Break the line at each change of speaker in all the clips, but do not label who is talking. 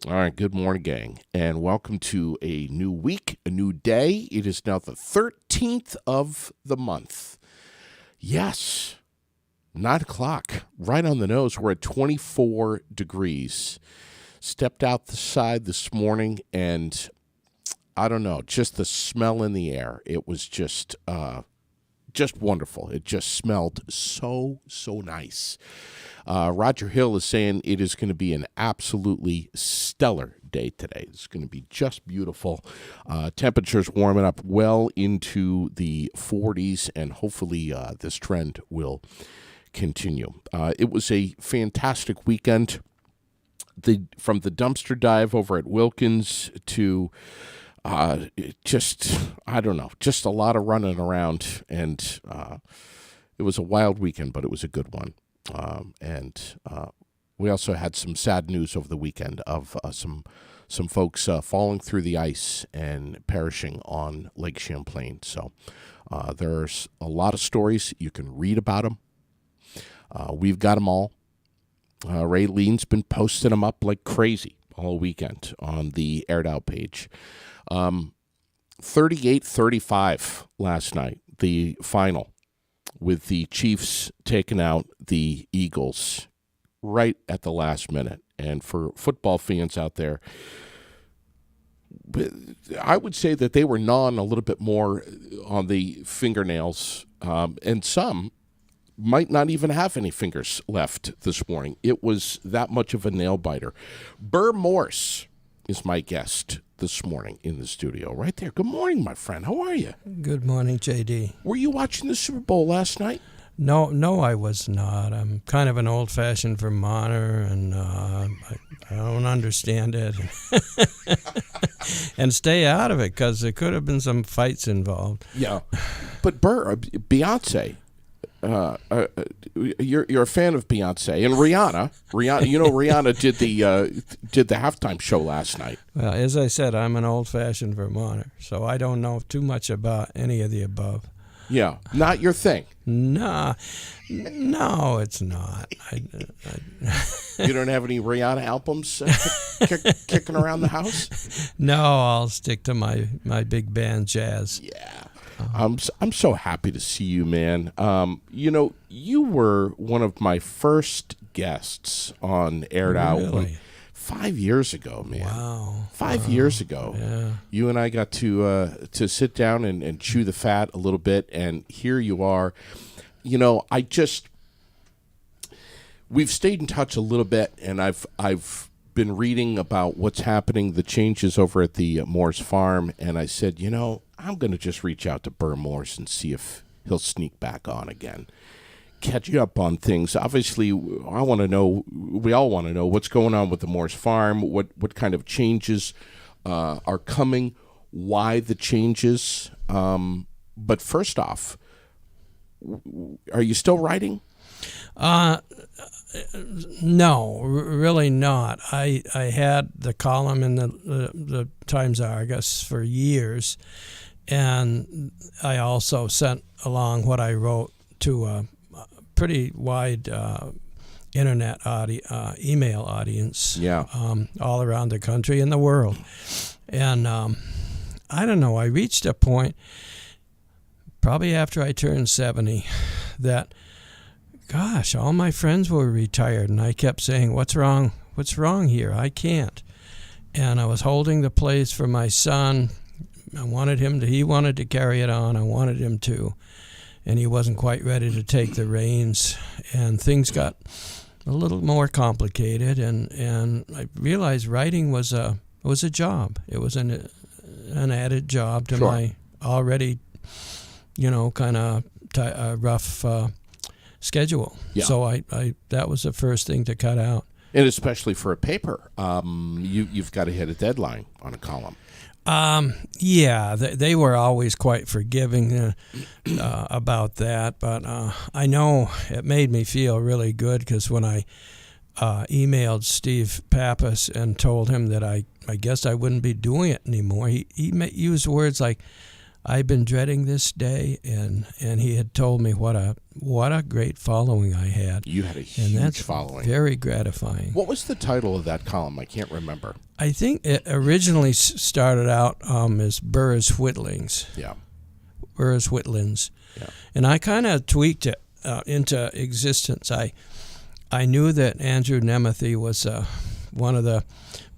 All right, good morning, gang, and welcome to a new week, a new day. It is now the 13th of the month. Yes, 9 o'clock, right on the nose. We're at 24 degrees. Stepped outside this morning, and I don't know, just the smell in the air. It was just wonderful. It just smelled so nice. Roger Hill is saying it is going to be an absolutely stellar day today. It's going to be just beautiful. Temperatures warming up well into the 40s, and hopefully this trend will continue. It was a fantastic weekend. From the dumpster dive over at Wilkins to just a lot of running around, and it was a wild weekend, but it was a good one. And we also had some sad news over the weekend of some folks falling through the ice and perishing on Lake Champlain. So there's a lot of stories. You can read about them. We've got them all. Ray Lean's been posting them up like crazy all weekend on the Aired Out page. 38-35 last night, the final, with the Chiefs taking out the Eagles right at the last minute. And for football fans out there, I would say that they were gnawing a little bit more on the fingernails, and some might not even have any fingers left this morning. It was that much of a nail biter. Burr Morse is my guest this morning in the studio right there. Good morning, my friend. How are you?
Good morning, JD.
Were you watching the Super Bowl last night?
No, I was not. I'm kind of an old-fashioned Vermonter, and I don't understand it. And stay out of it, because there could have been some fights involved.
Yeah. But Burr, Beyonce, you're a fan of Beyonce, and Rihanna. Rihanna did the halftime show last night.
Well, as I said, I'm an old-fashioned Vermonter, so I don't know too much about any of the above.
Yeah, not your thing.
No, it's not.
You don't have any Rihanna albums kicking around the house?
No, I'll stick to my big band jazz.
Yeah. I'm so happy to see you, man. You were one of my first guests on Aired Out
Really?
5 years ago, man.
Wow.
5 years ago.
Yeah.
You and I got to sit down and chew the fat a little bit, and here you are. We've stayed in touch a little bit, and I've been reading about what's happening, the changes over at the Morse farm, and I said, I'm going to just reach out to Burr Morse and see if he'll sneak back on again. Catch you up on things. Obviously, we all want to know what's going on with the Morse farm, what kind of changes are coming, why the changes. But first off, are you still writing?
No, really not. I had the column in the Times Argus for years, and I also sent along what I wrote to a pretty wide internet email audience, all around the country and the world. And I don't know, I reached a point probably after I turned 70 that, gosh, all my friends were retired, and I kept saying, what's wrong here? I can't. And I was holding the place for my son. He wanted to carry it on. I wanted him to. And he wasn't quite ready to take the reins. And things got a little more complicated, and I realized writing was a job. It was an added job to my already, kind of rough schedule. Yeah. So I that was the first thing to cut out.
And especially for a paper, you've got to hit a deadline on a column.
Yeah, they were always quite forgiving about that, but I know it made me feel really good, because when I emailed Steve Pappas and told him that I guess I wouldn't be doing it anymore, he used words like, I've been dreading this day, and he had told me what a great following I had.
You had a
And
huge
that's
following.
very gratifying.
What was the title of that column? I can't remember.
I think it originally started out as Burr's Whittlings.
Yeah.
Burr's Whitlins.
Yeah.
And I kind of tweaked it into existence. I knew that Andrew Nemeth was one of the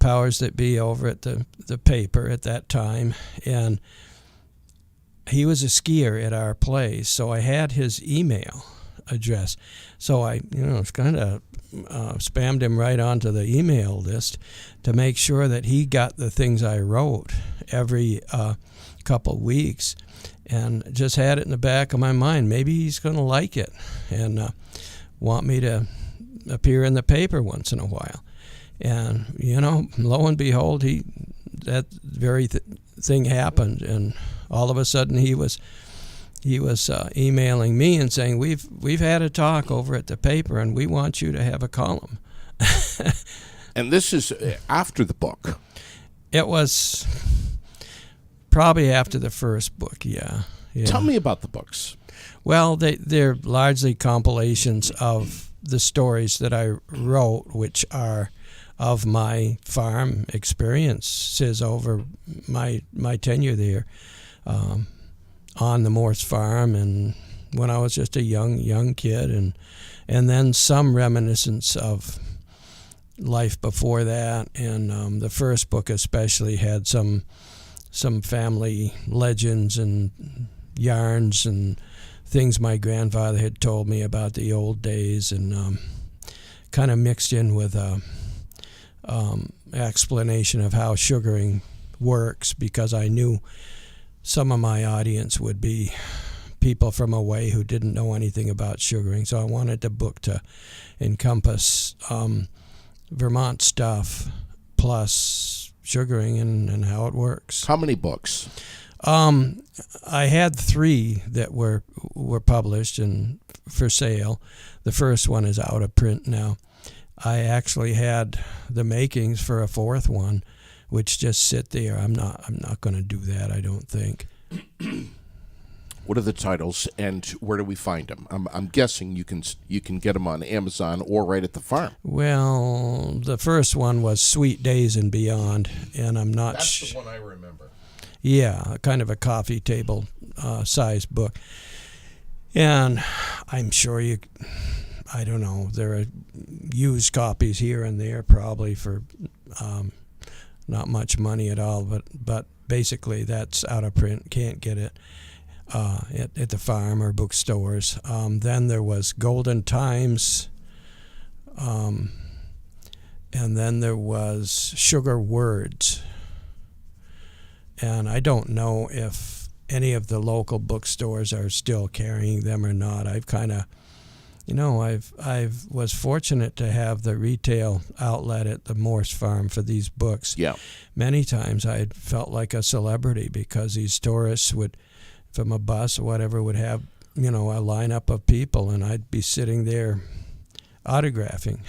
powers that be over at the paper at that time, and he was a skier at our place, so I had his email address. So I, kind of spammed him right onto the email list to make sure that he got the things I wrote every couple weeks, and just had it in the back of my mind. Maybe he's going to like it and want me to appear in the paper once in a while. And, lo and behold, that very thing happened, and all of a sudden he was emailing me and saying, we've had a talk over at the paper, and we want you to have a column.
And this is after the book.
It was probably after the first book, yeah.
Tell me about the books.
Well, they're largely compilations of the stories that I wrote, which are of my farm experiences over my tenure there on the Morse farm, and when I was just a young kid, and then some reminiscence of life before that. And the first book especially had some family legends and yarns and things my grandfather had told me about the old days, and kind of mixed in with explanation of how sugaring works, because I knew some of my audience would be people from away who didn't know anything about sugaring. So I wanted the book to encompass Vermont stuff plus sugaring and how it works.
How many books?
I had 3 that were published and for sale. The first one is out of print now. I actually had the makings for a 4th one, which just sit there. I'm not going to do that, I don't think.
What are the titles, and where do we find them? I'm guessing you can get them on Amazon or right at the farm.
Well, the first one was Sweet Days and Beyond, and I'm not.
That's the one I remember.
Yeah, kind of a coffee table size book, and I'm sure I don't know. There are used copies here and there, probably for not much money at all. But basically, that's out of print. Can't get it at the farm or bookstores. Then there was Golden Times, and then there was Sugar Words. And I don't know if any of the local bookstores are still carrying them or not. I've kind of, I was fortunate to have the retail outlet at the Morse farm for these books.
Yeah.
Many times I felt like a celebrity because these tourists would, from a bus or whatever, would have, a lineup of people, and I'd be sitting there autographing.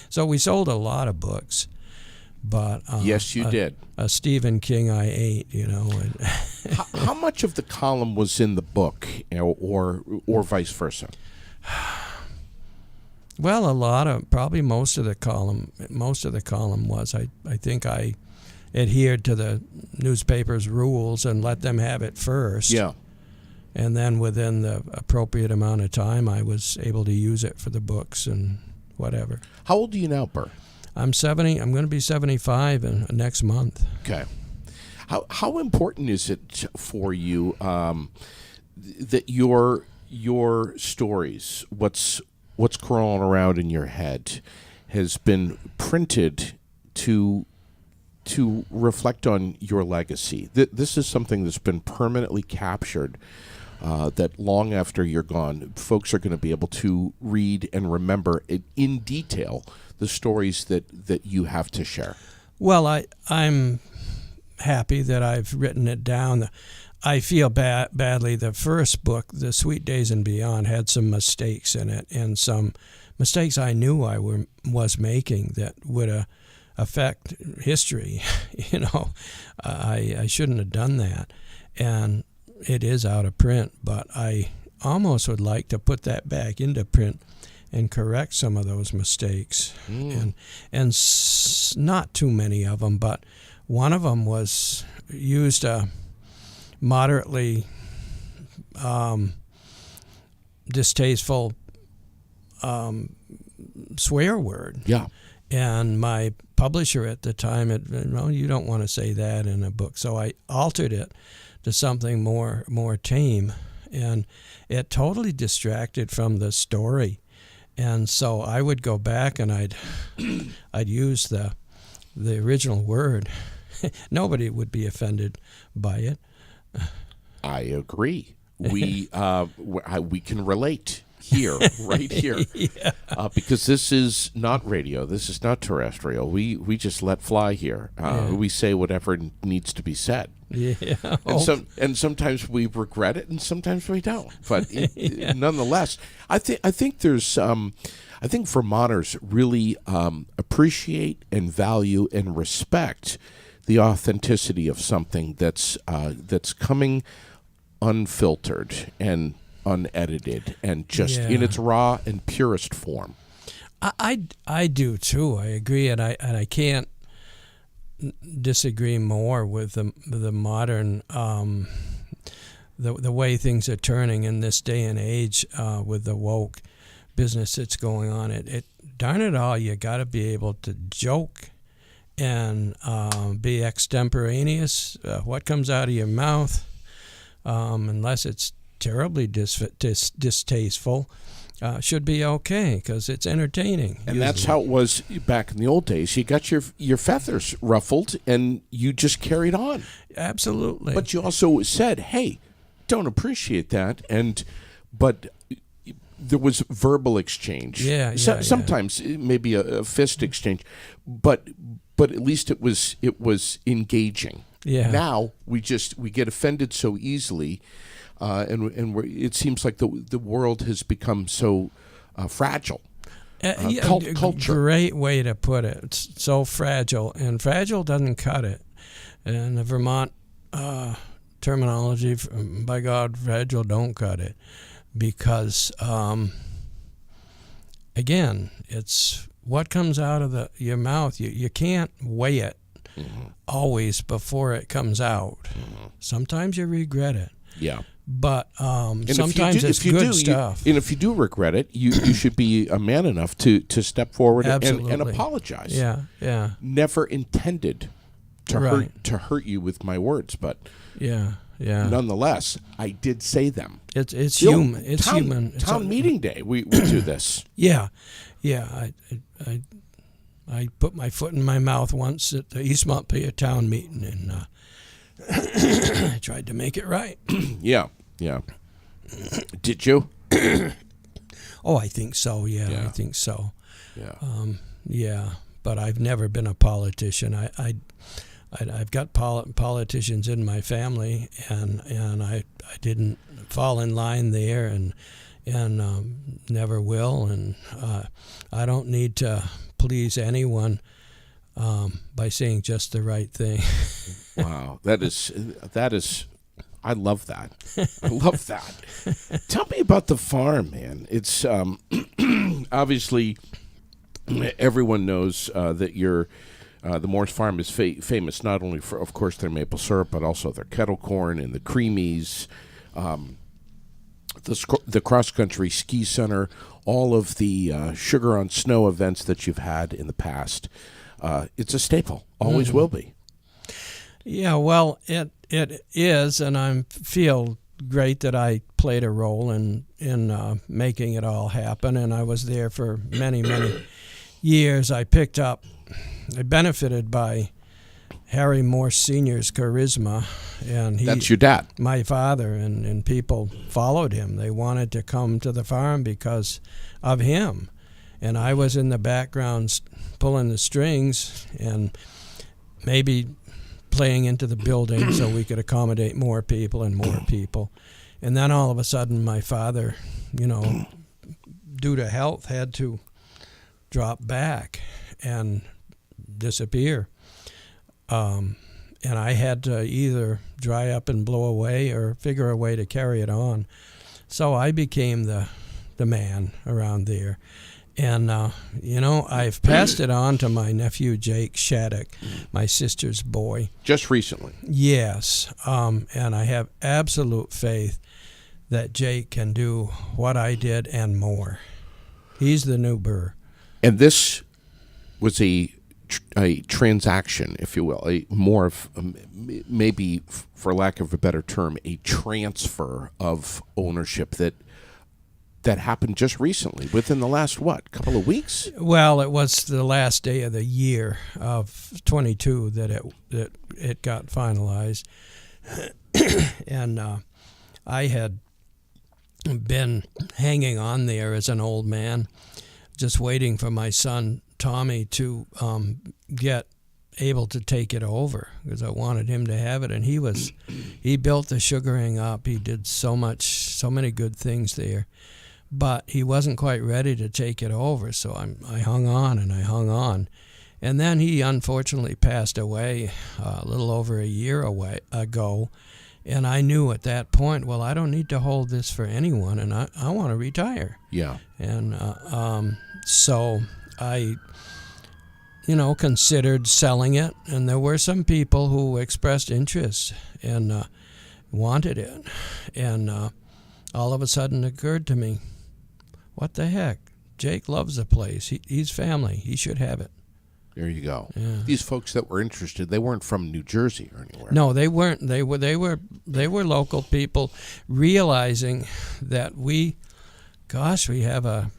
So we sold a lot of books. But
yes, you did.
A Stephen King I ate,
How much of the column was in the book, or vice versa?
Well, a lot of, probably most of the column was. I think I adhered to the newspaper's rules and let them have it first.
Yeah.
And then within the appropriate amount of time, I was able to use it for the books and whatever.
How old are you now, Burr?
I'm 70. I'm going to be 75 in next month.
Okay. How important is it for you that your stories, what's crawling around in your head, has been printed to reflect on your legacy? This is something that's been permanently captured. That long after you're gone, folks are going to be able to read and remember in detail the stories that you have to share.
Well, I'm happy that I've written it down. I feel badly. The first book, The Sweet Days and Beyond, had some mistakes in it, and some mistakes I knew I was making that would affect history. I shouldn't have done that. And it is out of print, but I almost would like to put that back into print and correct some of those mistakes. And not too many of them, but one of them was used a moderately distasteful swear word.
Yeah.
And my publisher at the time you don't want to say that in a book. So I altered it to something more tame, and it totally distracted from the story. And so I would go back and I'd use the original word. Nobody would be offended by it.
I agree. We can relate here, right here, because this is not radio. This is not terrestrial. We just let fly here. We say whatever needs to be said.
Yeah.
And sometimes we regret it, and sometimes we don't. But nonetheless, I think there's I think Vermonters really appreciate and value and respect the authenticity of something that's coming unfiltered and unedited and just in its raw and purest form.
I do too. I agree, and I can't disagree more with the modern the way things are turning in this day and age with the woke business that's going on. It darn it all, you got to be able to joke and be extemporaneous. What comes out of your mouth, unless it's terribly distasteful, should be okay because it's entertaining.
And that's how it was back in the old days. You got your feathers ruffled and you just carried on.
Absolutely.
But you also said, hey, don't appreciate that. But there was verbal exchange. Sometimes maybe a fist exchange, but at least it was engaging.
Yeah.
Now we get offended so easily. It seems like the world has become so fragile. Culture.
Great way to put it. It's so fragile, and fragile doesn't cut it. And the Vermont terminology, by God, fragile don't cut it, because again, it's what comes out of your mouth. You can't weigh it always before it comes out. Sometimes you regret it.
Yeah.
But sometimes it's good stuff.
And if you do regret it, you should be a man enough to step forward and apologize.
Yeah.
Never intended to hurt you with my words, but nonetheless, I did say them.
It's human. It's human.
Town meeting day, we do this.
Yeah. I put my foot in my mouth once at the East Montpelier town meeting, and I tried to make it right.
Yeah. Did you?
Oh, I think so. Yeah, I think so.
Yeah.
But I've never been a politician. I've got politicians in my family, and I didn't fall in line there, and never will, and I don't need to please anyone by saying just the right thing.
Wow, that is. I love that. I love that. Tell me about the farm, man. It's obviously everyone knows that the Morse farm is famous not only for, of course, their maple syrup, but also their kettle corn and the creamies, the cross-country ski center, all of the sugar on snow events that you've had in the past. It's a staple. Always will be.
Yeah, well, it is, and I feel great that I played a role in making it all happen, and I was there for many years. I benefited by Harry Morse Sr.'s charisma, and
that's your dad,
my father, and people followed him. They wanted to come to the farm because of him, and I was in the background pulling the strings and maybe playing into the building so we could accommodate more people. And then all of a sudden my father, due to health, had to drop back and disappear. and I had to either dry up and blow away or figure a way to carry it on. So I became the man around there. And, I've passed it on to my nephew, Jake Shattuck, my sister's boy.
Just recently?
Yes. And I have absolute faith that Jake can do what I did and more. He's the new Burr.
And this was a transaction, if you will, more of maybe, for lack of a better term, a transfer of ownership that happened just recently, within the last, couple of weeks?
Well, it was the last day of the year of 22 that it got finalized. And I had been hanging on there as an old man, just waiting for my son Tommy to get able to take it over, because I wanted him to have it. And he built the sugaring up. He did so many good things there, but he wasn't quite ready to take it over. So I hung on and I hung on. And then he unfortunately passed away a little over a year ago. And I knew at that point, well, I don't need to hold this for anyone, and I want to retire.
Yeah.
And so I, considered selling it, and there were some people who expressed interest and wanted it. And all of a sudden it occurred to me, what the heck? Jake loves the place. He's family. He should have it.
There you go.
Yeah.
These folks that were interested, they weren't from New Jersey or anywhere.
No, they weren't. They were local people, realizing that we have a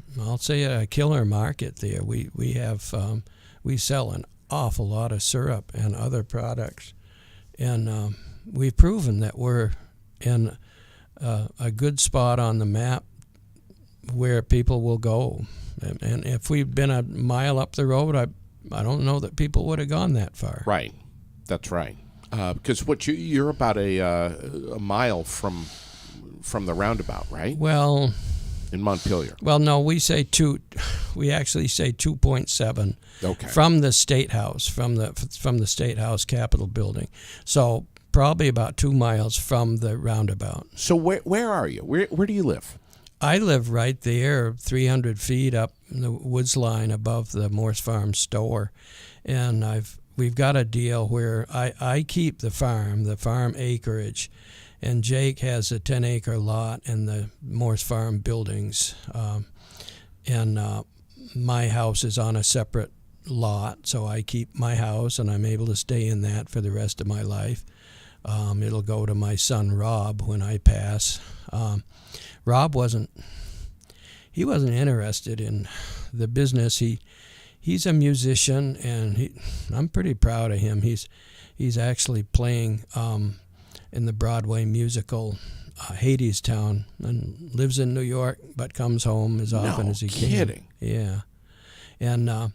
killer market there. We sell an awful lot of syrup and other products, and we've proven that we're in a good spot on the map where people will go. And if we'd been a mile up the road, I don't know that people would have gone that far.
Right, that's right. Because you're about a mile from the roundabout, right?
Well,
in Montpelier.
Well, no, we actually say 2.7.
Okay.
From the State House, from the State House Capitol building. So probably about 2 miles from the roundabout.
So where are you? Where do you live?
I live right there, 300 feet up the woods line above the Morse Farm store, and we've got a deal where I keep the farm acreage, and Jake has a 10-acre lot in the Morse Farm buildings, and my house is on a separate lot, so I keep my house, and I'm able to stay in that for the rest of my life. It'll go to my son Rob when I pass. Rob wasn't interested in the business. He's a musician, and I'm pretty proud of him. He's actually playing in the Broadway musical Hadestown, and lives in New York, but comes home as often as he can.
No kidding.
Yeah, and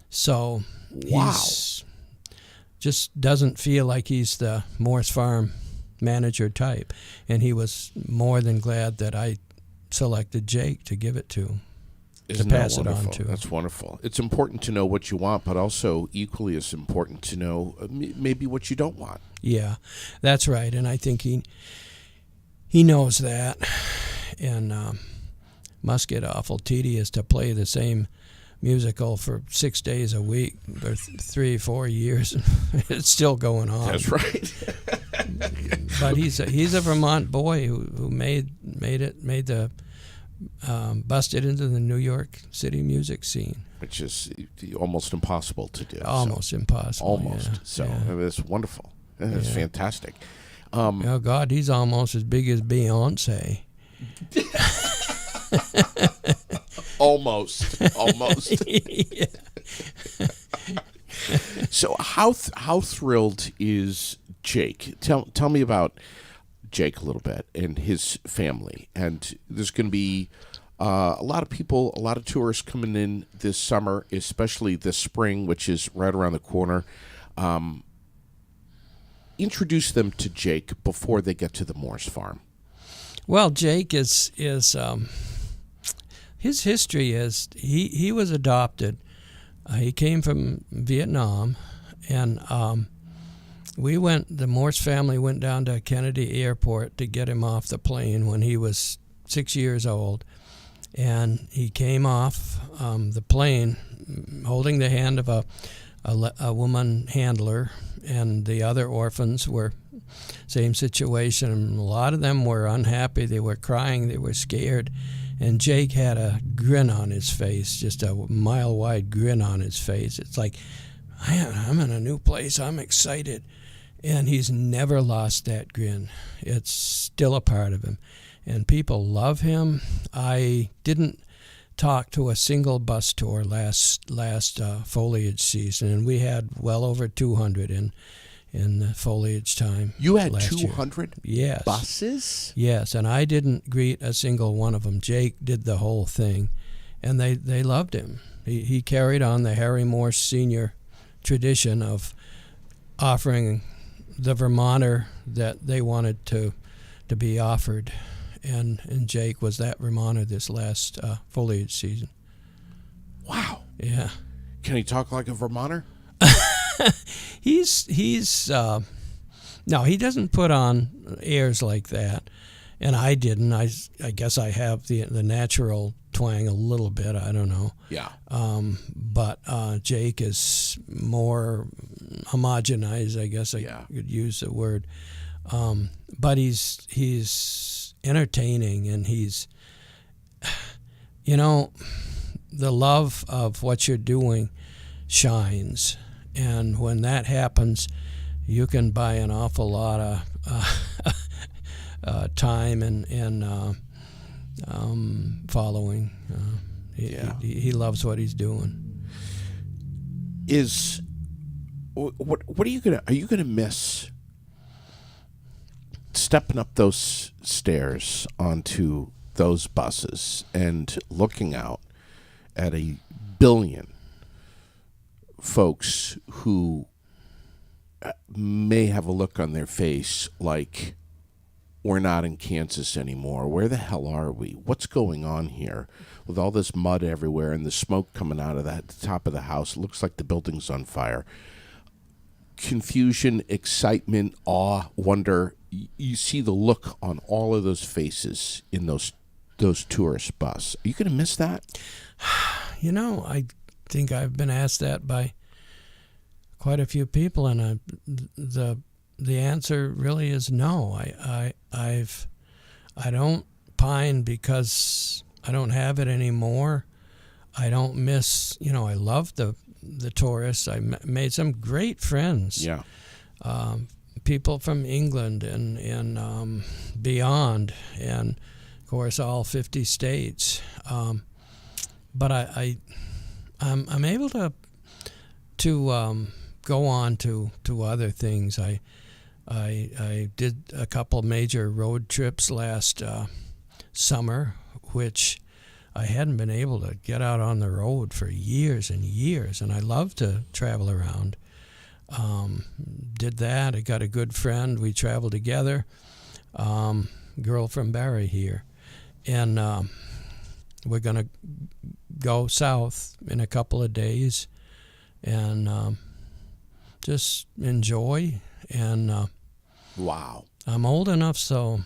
so
wow.
He's just doesn't feel like he's the Morse Farm manager type, and he was more than glad that I selected Jake to give it to.
Isn't
to pass
that
it
wonderful?
on to.
That's wonderful. It's important to know what you want, but also equally as important to know maybe what you don't want.
Yeah, that's right, and I think he knows that, and must get awful tedious to play the same musical for 6 days a week for 3-4 years. It's still going on.
That's right.
But he's a Vermont boy who made the busted into the New York City music scene,
which is almost impossible to do.
Almost impossible.
Almost.
Yeah,
so
yeah.
It's wonderful. It's fantastic.
Oh God, he's almost as big as Beyonce.
Almost.
Yeah.
So how thrilled is Jake? Tell me about Jake a little bit and his family. And there's going to be a lot of people, a lot of tourists coming in this summer, especially this spring, which is right around the corner. Introduce them to Jake before they get to the Morse Farm.
Well, Jake is his history is he was adopted. He came from Vietnam, and The Morse family went down to Kennedy Airport to get him off the plane when he was 6 years old. And he came off the plane holding the hand of a woman handler, and the other orphans were same situation. And a lot of them were unhappy. They were crying. They were scared. And Jake had a grin on his face, just a mile-wide grin on his face. It's like, I'm in a new place. I'm excited. And he's never lost that grin. It's still a part of him. And people love him. I didn't talk to a single bus tour last foliage season, and we had well over 200 in the foliage time.
You had
last
200
Yes.
buses?
Yes, and I didn't greet a single one of them. Jake did the whole thing, and they loved him. He carried on the Harry Morse Sr. tradition of offering the Vermonter that they wanted to be offered. And Jake was that Vermonter this last foliage season.
Wow.
Yeah.
Can he talk like a Vermonter?
He's no, he doesn't put on airs like that, and I didn't. I guess I have the natural twang a little bit. I don't know.
Yeah.
But Jake is more homogenized, I guess I could use the word. But he's entertaining, and he's, the love of what you're doing shines, and when that happens, you can buy an awful lot of time and following. He loves what he's doing.
What are you gonna miss? Stepping up those stairs onto those buses and looking out at a billion folks who may have a look on their face like, we're not in Kansas anymore. Where the hell are we? What's going on here? With all this mud everywhere and the smoke coming out of the top of the house, it looks like the building's on fire. Confusion, excitement, awe, wonder. You see the look on all of those faces in those tourist bus. Are you going to miss that?
I think I've been asked that by quite a few people, and the answer really is no. I don't pine because I don't have it anymore. I don't miss. I love the tourists. I made some great friends.
Yeah.
People from England and beyond, and of course all 50 states. But I'm able to go on to other things. I did a couple major road trips last summer, which I hadn't been able to get out on the road for years and years, and I love to travel around. Did that. I got a good friend. We traveled together. Girl from Barrie here, and we're gonna go south in a couple of days, and just enjoy. And
wow,
I'm old enough, so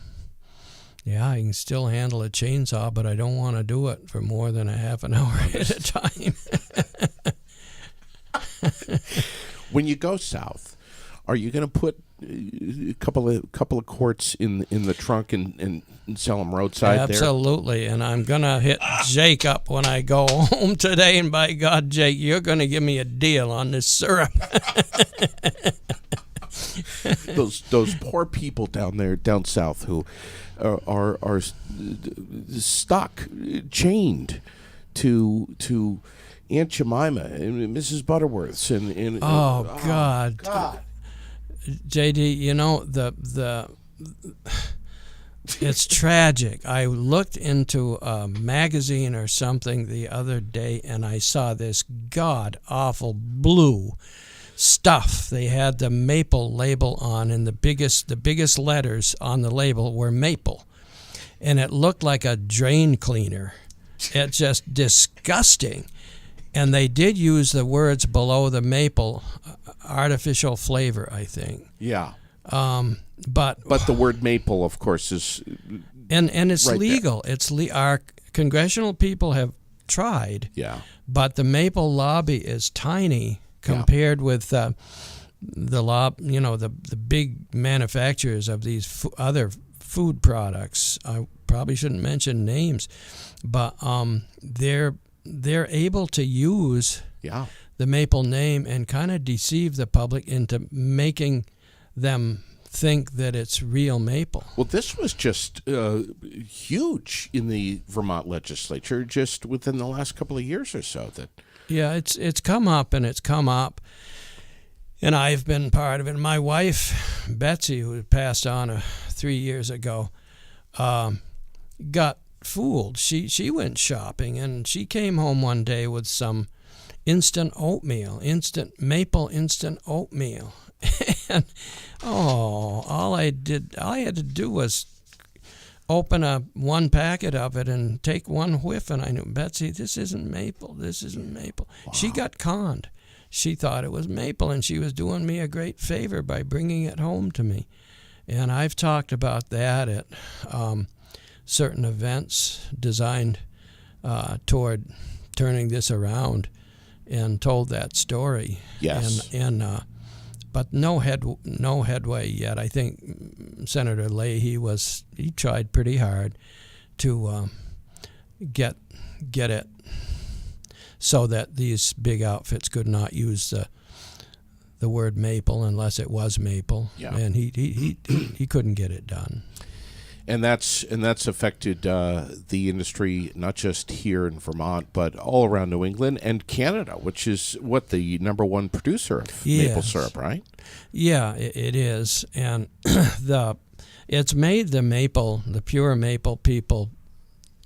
yeah, I can still handle a chainsaw, but I don't want to do it for more than a half an hour at a time.
When you go south, are you going to put a couple of quarts in the trunk and sell them roadside?
Absolutely, and I'm going to hit Jake up when I go home today, and by God, Jake, you're going to give me a deal on this syrup.
Those poor people down south who are stuck, chained to Aunt Jemima and Mrs. Butterworth's and
God. JD, the it's tragic. I looked into a magazine or something the other day, and I saw this god awful blue stuff. They had the maple label on, and the biggest letters on the label were maple, and it looked like a drain cleaner. It's just disgusting. And they did use the words below the maple, artificial flavor, I think.
Yeah.
But
the word maple, of course, is
and it's
right
legal. It's our congressional people have tried.
Yeah.
But the maple lobby is tiny compared with the big manufacturers of these other food products. I probably shouldn't mention names, but they're able to use the maple name and kind of deceive the public into making them think that it's real maple.
Well, this was just huge in the Vermont legislature just within the last couple of years or so.
Yeah, it's come up and it's come up, and I've been part of it. My wife, Betsy, who passed on 3 years ago, got fooled. She went shopping, and she came home one day with some instant maple instant oatmeal. And all I had to do was open one packet of it and take one whiff, and I knew, Betsy, this isn't maple. This isn't maple. Wow. She got conned. She thought it was maple, and she was doing me a great favor by bringing it home to me. And I've talked about that at certain events designed toward turning this around, and told that story.
Yes.
But no headway yet. I think Senator Leahy he tried pretty hard to get it so that these big outfits could not use the word maple unless it was maple.
Yeah.
And he couldn't get it done.
And that's affected the industry not just here in Vermont, but all around New England and Canada, which is the number one producer of maple syrup, right? Yeah,
it is, and it's made the pure maple people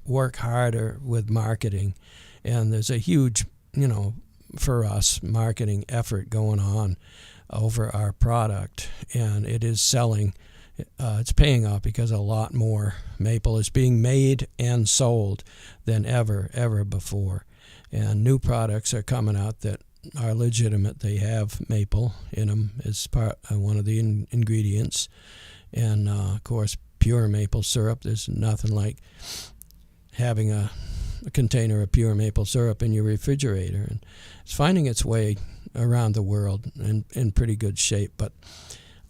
work harder with marketing, and there's a huge, for us, marketing effort going on over our product, and it is selling. It's paying off because a lot more maple is being made and sold than ever before. And new products are coming out that are legitimate. They have maple in them as one of the ingredients. And, of course, pure maple syrup. There's nothing like having a container of pure maple syrup in your refrigerator. And it's finding its way around the world in pretty good shape. But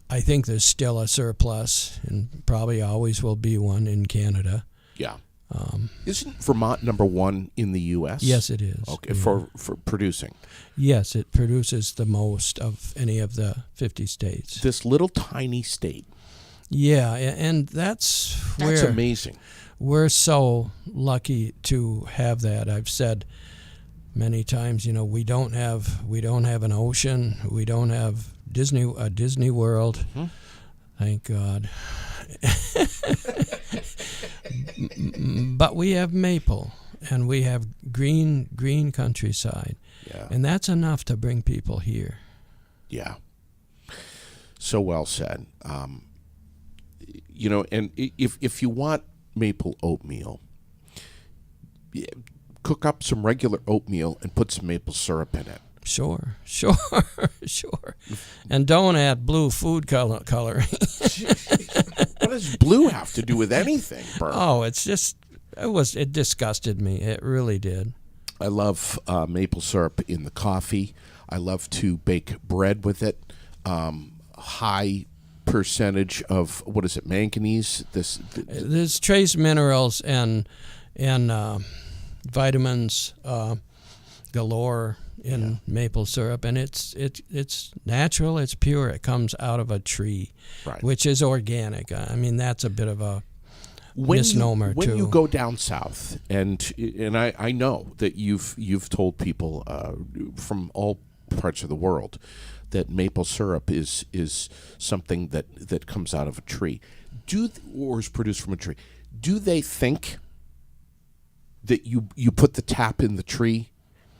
I think there's still a surplus, and probably always will be one in Canada.
Yeah. Isn't Vermont number one in the U.S.?
Yes, it is.
Okay, for producing.
Yes, it produces the most of any of the 50 states.
This little tiny state.
Yeah, and that's
amazing.
We're so lucky to have that. I've said many times, we don't have an ocean, we don't have a Disney World. Mm-hmm. Thank God. But we have maple, and we have green countryside.
Yeah.
And that's enough to bring people here.
Yeah. So well said. And if you want maple oatmeal, cook up some regular oatmeal and put some maple syrup in it.
Sure. And don't add blue food coloring.
What does blue have to do with anything, Burr?
Oh, it disgusted me. It really did.
I love maple syrup in the coffee. I love to bake bread with it. High percentage of, manganese?
There's trace minerals and vitamins galore in maple syrup, and it's natural, it's pure, it comes out of a tree,
right,
which is organic. I mean, that's a bit of a misnomer
when
too.
You go down south, and I know that you've told people from all parts of the world that maple syrup is something that comes out of a tree, or is produced from a tree. Do they think that you put the tap in the tree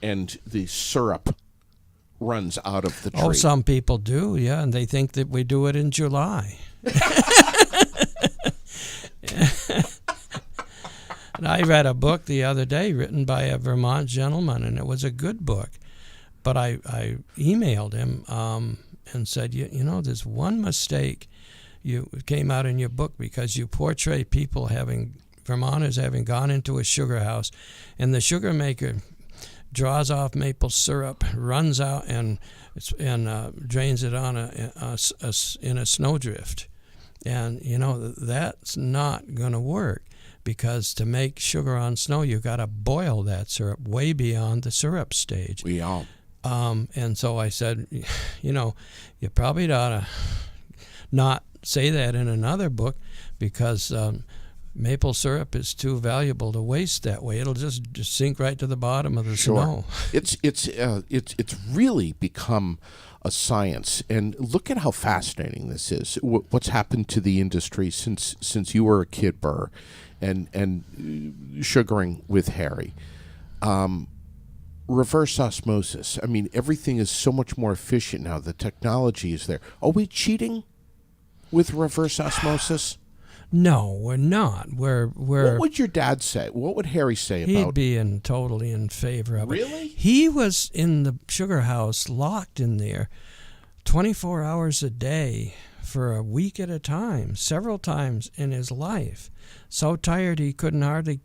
and the syrup runs out of the tree?
Oh, some people do, yeah, and they think that we do it in July. And I read a book the other day written by a Vermont gentleman, and it was a good book. But I emailed him and said, you know, there's one mistake you came out in your book, because you portray people Vermonters having gone into a sugar house, and the sugar maker draws off maple syrup, runs out and drains it on in a snowdrift. And, you know, that's not going to work, because to make sugar on snow, you got to boil that syrup way beyond the syrup stage.
Yeah.
And so I said, you know, you probably ought to not say that in another book, because maple syrup is too valuable to waste that way. It'll just sink right to the bottom of the snow.
It's really become a science, and look at how fascinating this is. What's happened to the industry since you were a kid, Burr, and sugaring with Harry. Reverse osmosis. I mean, everything is so much more efficient now. The technology is there. Are we cheating with reverse osmosis?
No, we're not. What
would your dad say? What would Harry say about?
He'd be totally in favor of it.
Really?
He was in the sugar house, locked in there 24 hours a day for a week at a time, several times in his life. So tired he couldn't hardly,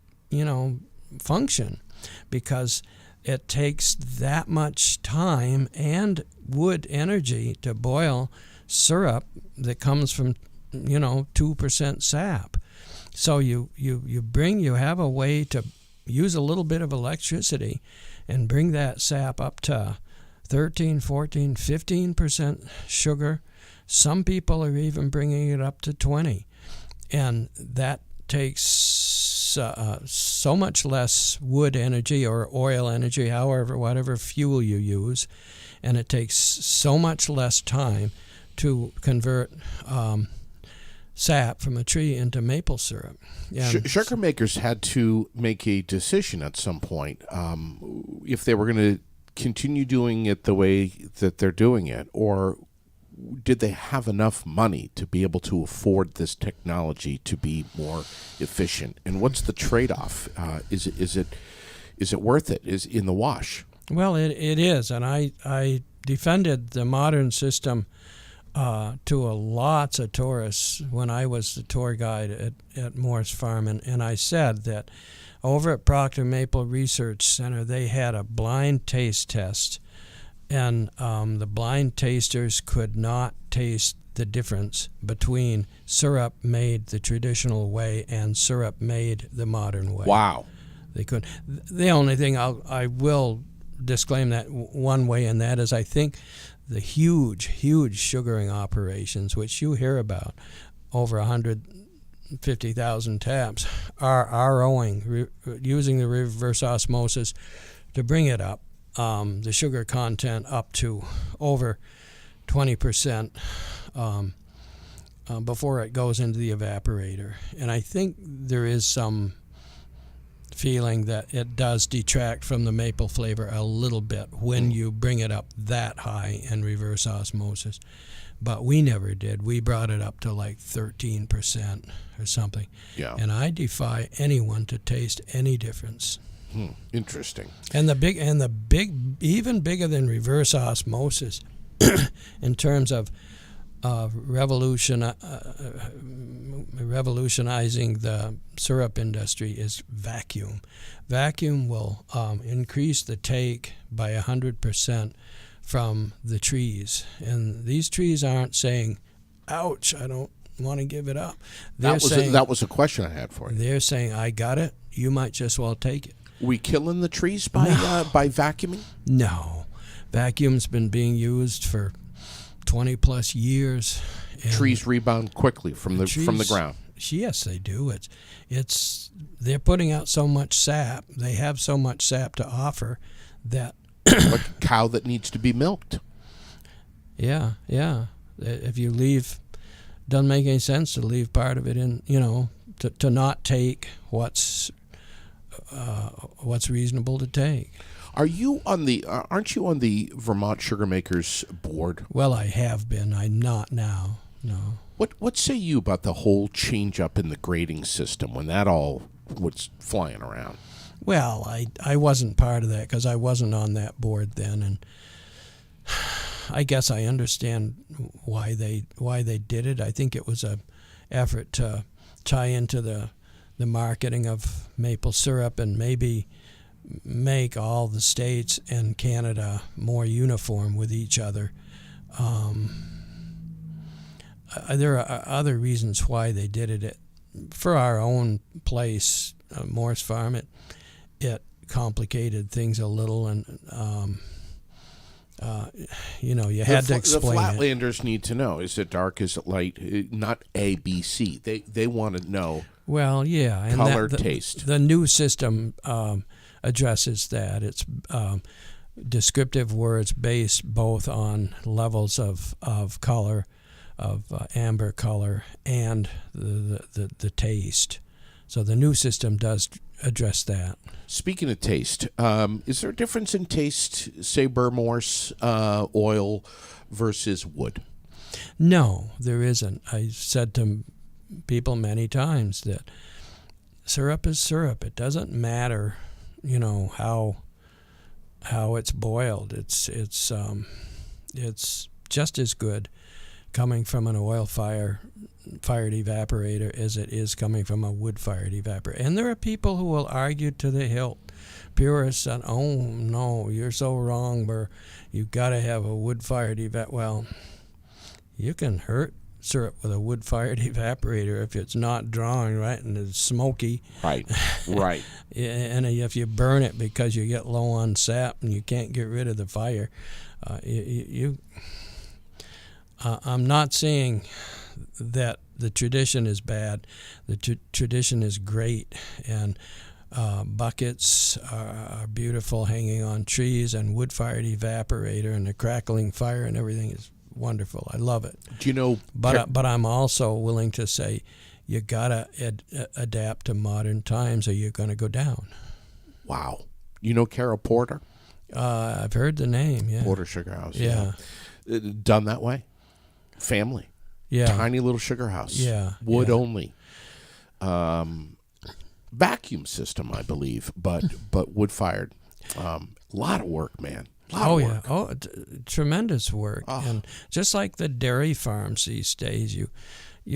function, because it takes that much time and wood energy to boil syrup that comes from 2% sap. So you have a way to use a little bit of electricity and bring that sap up to 13, 14, 15% sugar. Some people are even bringing it up to 20. And that takes so much less wood energy or oil energy, whatever fuel you use, and it takes so much less time to convert sap from a tree into maple syrup.
Sugar makers had to make a decision at some point if they were going to continue doing it the way that they're doing it, or did they have enough money to be able to afford this technology to be more efficient? And what's the trade-off? Is it worth it? Is in the wash?
Well, it is, and I defended the modern system to lots of tourists when I was the tour guide at Morse Farm, and I said that over at Proctor Maple Research Center they had a blind taste test, and the blind tasters could not taste the difference between syrup made the traditional way and syrup made the modern way.
Wow.
They couldn't. The only thing I will disclaim that one way, and that is I think the huge sugaring operations, which you hear about, over 150,000 taps, are using the reverse osmosis to bring it up, the sugar content up to over 20% before it goes into the evaporator. And I think there is some feeling that it does detract from the maple flavor a little bit when you bring it up that high in reverse osmosis. But we never did. We brought it up to like 13% or something.
Yeah.
And I defy anyone to taste any difference.
Interesting.
And the big, even bigger than reverse osmosis, in terms of revolutionizing the syrup industry, is vacuum. Vacuum will increase the take by 100% from the trees, and these trees aren't saying, "Ouch, I don't want to give it up."
That was a question I had for you.
They're saying, "I got it. You might just well take it."
We killing the trees by vacuuming?
No, vacuum's been being used for 20 plus years.
Trees rebound quickly from the ground.
Yes, they do. They're putting out so much sap. They have so much sap to offer that
like a cow that needs to be milked.
Yeah. If you doesn't make any sense to leave part of it in. To not take what's reasonable to take.
Aren't you on the Vermont Sugar Makers board?
Well, I have been. I'm not now. No.
What say you about the whole change up in the grading system when that all was flying around?
Well, I wasn't part of that because I wasn't on that board then, I guess I understand why they did it. I think it was a effort to tie into the marketing of maple syrup and maybe make all the states and Canada more uniform with each other. There are other reasons why they did it. For our own place, Morse Farm, it complicated things a little, and you had to explain
the
it.
Flatlanders need to know: is it dark? Is it light? Not A, B, C. They want to know.
Well, yeah, and
color, taste.
The new system addresses that. It's descriptive words based both on levels of color, of amber color, and the taste. So the new system does address that.
Speaking of taste, is there a difference in taste, say Burr Morse oil versus wood?
No, there isn't. I said to people many times that syrup is syrup. It doesn't matter, how it's boiled. It's just as good coming from an oil-fired evaporator as it is coming from a wood-fired evaporator. And there are people who will argue to the hilt. Purists and, oh, no, you're so wrong, Burr. You've got to have a wood-fired evaporator. Well, you can hurt syrup with a wood-fired evaporator if it's not drawing right and it's smoky.
Right.
And if you burn it because you get low on sap and you can't get rid of the fire, I'm not saying that the tradition is bad. The tradition is great, and buckets are beautiful hanging on trees, and wood-fired evaporator and the crackling fire and everything is wonderful. I love it.
Do you know?
But I'm also willing to say you gotta adapt to modern times, or you're going to go down.
Wow. You know Carol Porter?
I've heard the name. Yeah.
Porter Sugar House.
Yeah.
Done that way. Family.
Yeah.
Tiny little sugar house.
Yeah.
Wood only. Vacuum system, I believe, but wood fired. A lot of work, man.
Yeah. Oh, tremendous work. And just like the dairy farms these days, you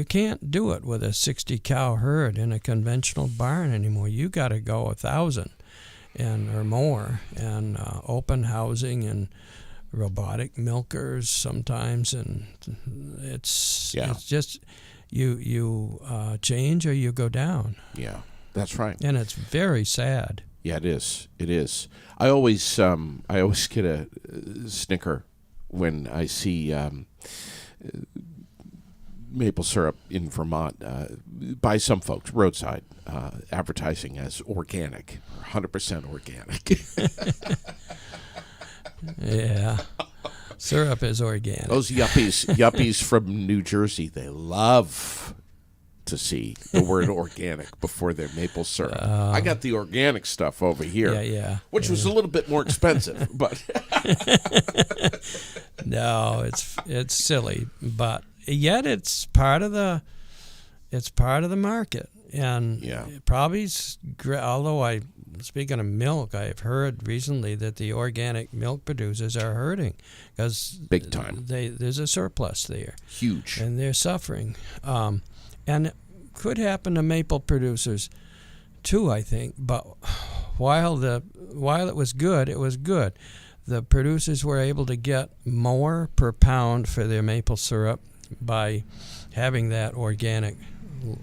can't do it with a 60 cow herd in a conventional barn anymore. You got to go 1,000 or more, and open housing and robotic milkers sometimes, and it's just you change or you go down.
Yeah, that's right.
And it's very sad.
Yeah, it is. It is. I always get a snicker when I see maple syrup in Vermont by some folks roadside advertising as organic, 100% organic.
Yeah. Syrup is organic.
Those yuppies from New Jersey, they love to see the word organic before their maple syrup. I got the organic stuff over here, which was a little bit more expensive, but
no, it's silly, but yet it's part of the market, and probably, although speaking of milk, I've heard recently that the organic milk producers are hurting because
big time.
There's a surplus there,
huge,
and they're suffering. And it could happen to maple producers too, I think. But while it was good, the producers were able to get more per pound for their maple syrup by having that organic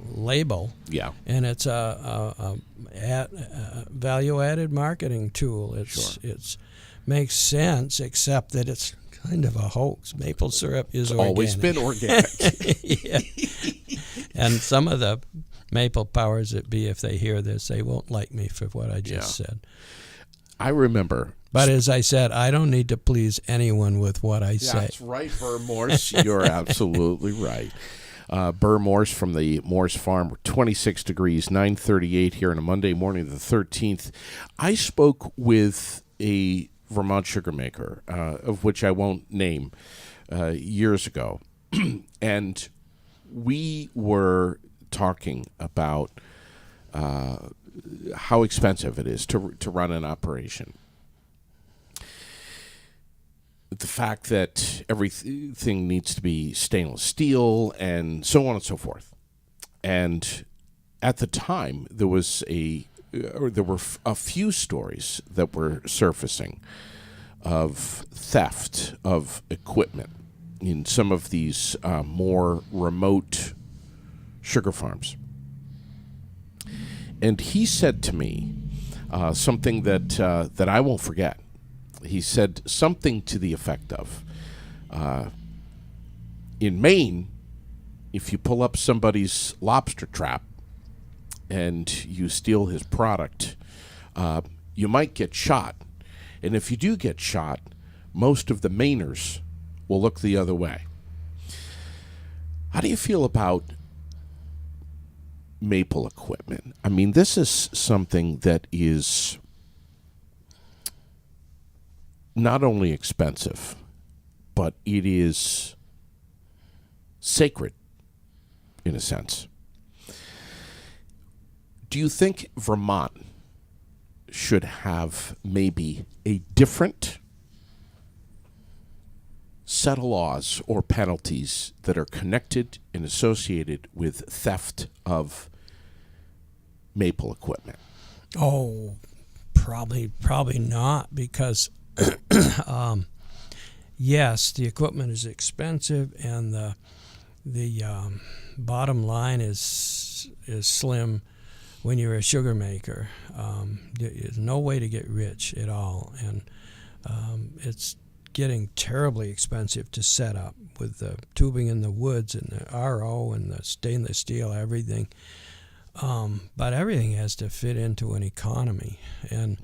label.
Yeah.
And it's a value-added marketing tool. It's makes sense, except that it's kind of a hoax. Maple syrup is organic.
Always been organic.
Yeah. And some of the maple powers that be, if they hear this, they won't like me for what I just said.
I remember.
But as I said, I don't need to please anyone with what I say.
That's right, Burr Morse. You're absolutely right. Burr Morse from the Morse Farm, 26 degrees, 9:38 here on a Monday morning, the 13th. I spoke with a Vermont sugar maker, of which I won't name, years ago. And we were talking about how expensive it is to run an operation. the fact that everything needs to be stainless steel and so on and so forth. And at the time, there were a few stories that were surfacing of theft of equipment in some of these more remote sugar farms. And he said to me something that I won't forget. He said something to the effect of, in Maine, if you pull up somebody's lobster trap and you steal his product, you might get shot. And if you do get shot, most of the Mainers will look the other way. How do you feel about maple equipment? I mean, this is something that is not only expensive, but it is sacred in a sense. Do you think Vermont should have maybe a different set of laws or penalties that are connected and associated with theft of maple equipment?
Oh, probably not, because yes, the equipment is expensive, and the bottom line is slim when you're a sugar maker. There's no way to get rich at all, and it's getting terribly expensive to set up with the tubing in the woods and the RO and the stainless steel, everything. But everything has to fit into an economy, and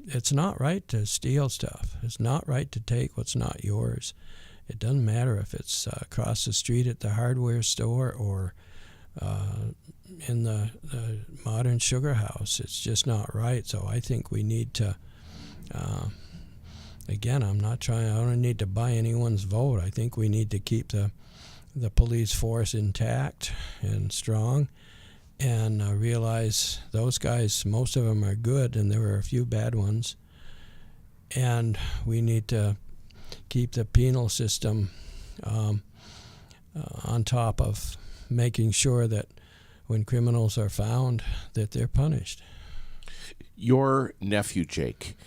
it's not right to steal stuff. It's not right to take what's not yours. It doesn't matter if it's across the street at the hardware store or in the modern sugar house. It's just not right. So I think we need to, again, I don't need to buy anyone's vote. I think we need to keep the police force intact and strong, and realize those guys, most of them are good, and there are a few bad ones. And we need to keep the penal system on top of making sure that when criminals are found, that they're punished.
Your nephew, Jake,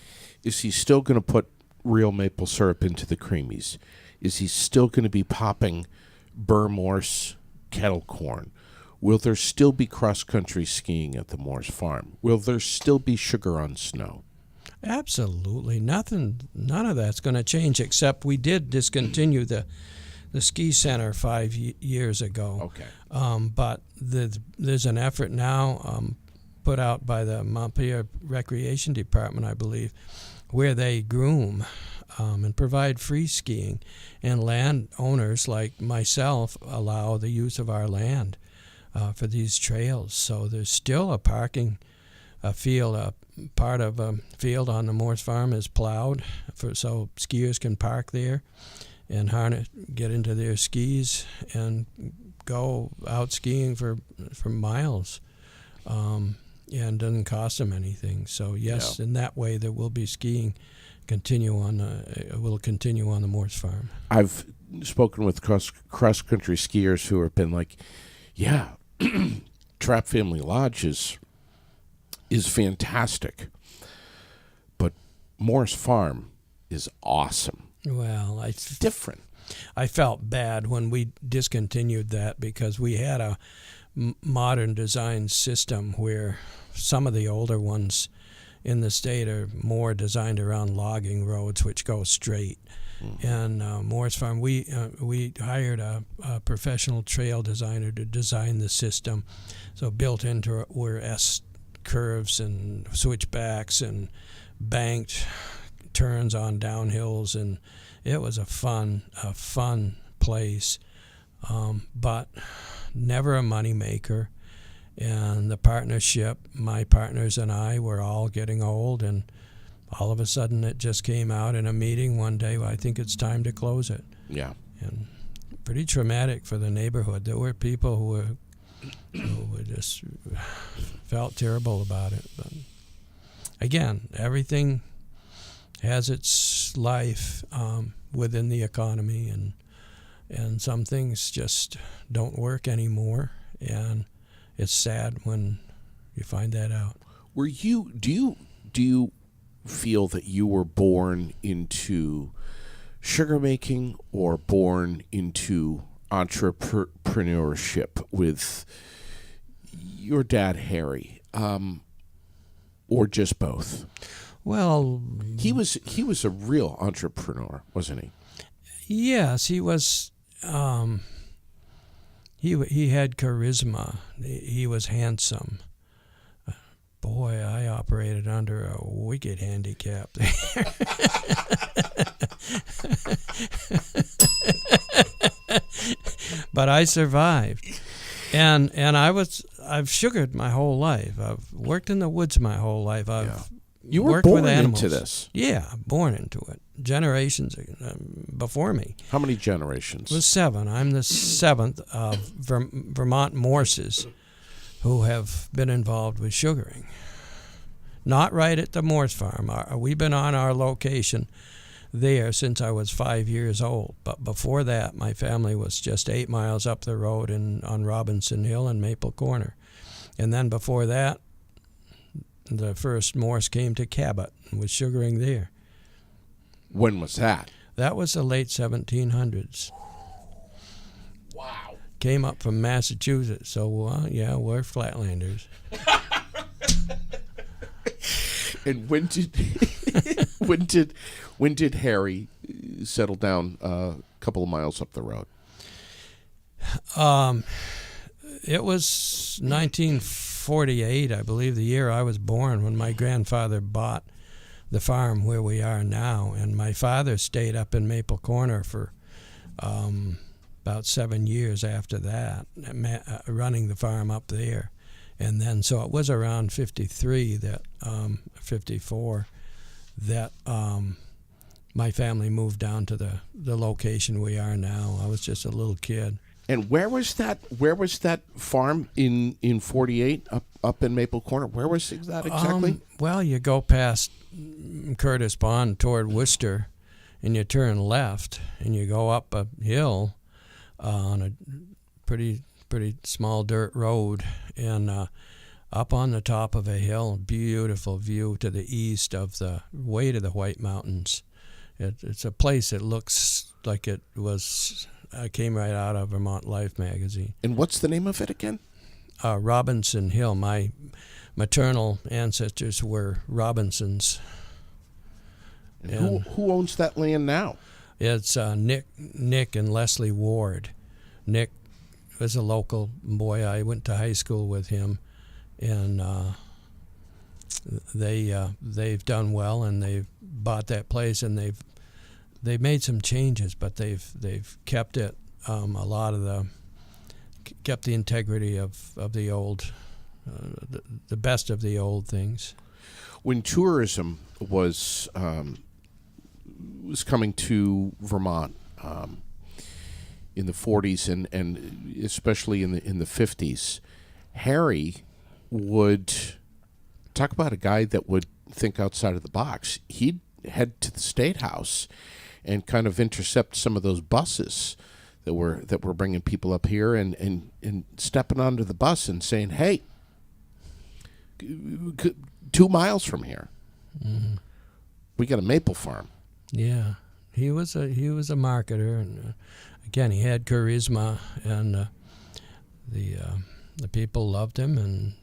is he still going to put real maple syrup into the creamies? Is he still going to be popping Burr Morse kettle corn? Will there still be cross-country skiing at the Morse farm? Will there still be sugar on snow?
Absolutely. None of that's going to change, except we did discontinue the ski center 5 years ago.
Okay.
But there's an effort now put out by the Montpelier Recreation Department, I believe, where they groom and provide free skiing. And landowners like myself allow the use of our land for these trails. So there's still a parking field, part of a field on the Morse farm is plowed so skiers can park there and get into their skis and go out skiing for miles, and doesn't cost them anything. So yes, in that way there will be skiing will continue on the Morse farm.
I've spoken with cross country skiers who have been like, yeah, Trapp Family Lodge is fantastic, but Morse Farm is awesome.
Well,
it's different.
I felt bad when we discontinued that, because we had a modern design system where some of the older ones in the state are more designed around logging roads, which go straight. And Morse Farm, we hired a professional trail designer to design the system. So built into it were S curves and switchbacks and banked turns on downhills, and it was a fun place, but never a money maker. And the partnership, my partners and I, were all getting old, and all of a sudden it just came out in a meeting one day, I think it's time to close it.
Yeah.
And pretty traumatic for the neighborhood. There were people who just felt terrible about it. But again, everything has its just life within the economy, and some things just don't work anymore, and it's sad when you find that out.
Do you feel that you were born into sugar making or born into entrepreneurship with your dad Harry, or just both?
Well,
he was a real entrepreneur, wasn't he?
Yes, he was. He had charisma. He was handsome. Boy, I operated under a wicked handicap there. But I survived. And I've sugared my whole life. I've worked in the woods my whole life.
You were
worked
born
with animals.
into this.
Yeah, born into it. Generations before me.
How many generations?
It was 7. I'm the 7th of Vermont Morses who have been involved with sugaring. Not right at the Morse farm. We've been on our location there since I was 5 years old. But before that, my family was just 8 miles up the road on Robinson Hill and Maple Corner. And then before that, the first Morse came to Cabot and was sugaring there.
When was that?
That was the late 1700s.
Wow.
Came up from Massachusetts, so yeah, we're Flatlanders.
And when did Harry settle down a couple of miles up the road?
It was 1948, I believe, the year I was born, when my grandfather bought the farm where we are now, and my father stayed up in Maple Corner for about 7 years after that, running the farm up there. And then, so it was around 53 that, 54, that my family moved down to the location we are now. I was just a little kid.
And where was that farm in 48 up in Maple Corner? Where was that exactly?
Well, you go past Curtis Pond toward Worcester, and you turn left, and you go up a hill on a pretty small dirt road, and up on the top of a hill, beautiful view to the east of the way to the White Mountains. It's a place that looks like it was came right out of Vermont Life magazine.
And what's the name of it again?
Robinson Hill. My maternal ancestors were Robinsons.
And who owns that land now?
It's Nick and Leslie Ward. Nick was a local boy. I went to high school with him, and they've done well, and they've bought that place, and they've made some changes, but they've kept it kept the integrity of the old, the best of the old things.
When tourism was coming to Vermont in the 40s and especially in the 50s, Harry would talk about a guy that would think outside of the box. He'd head to the State House and kind of intercept some of those buses that were bringing people up here and stepping onto the bus and saying, "Hey, 2 miles from here, we got a maple farm."
Yeah, he was a marketer, and again, he had charisma, and the people loved him, and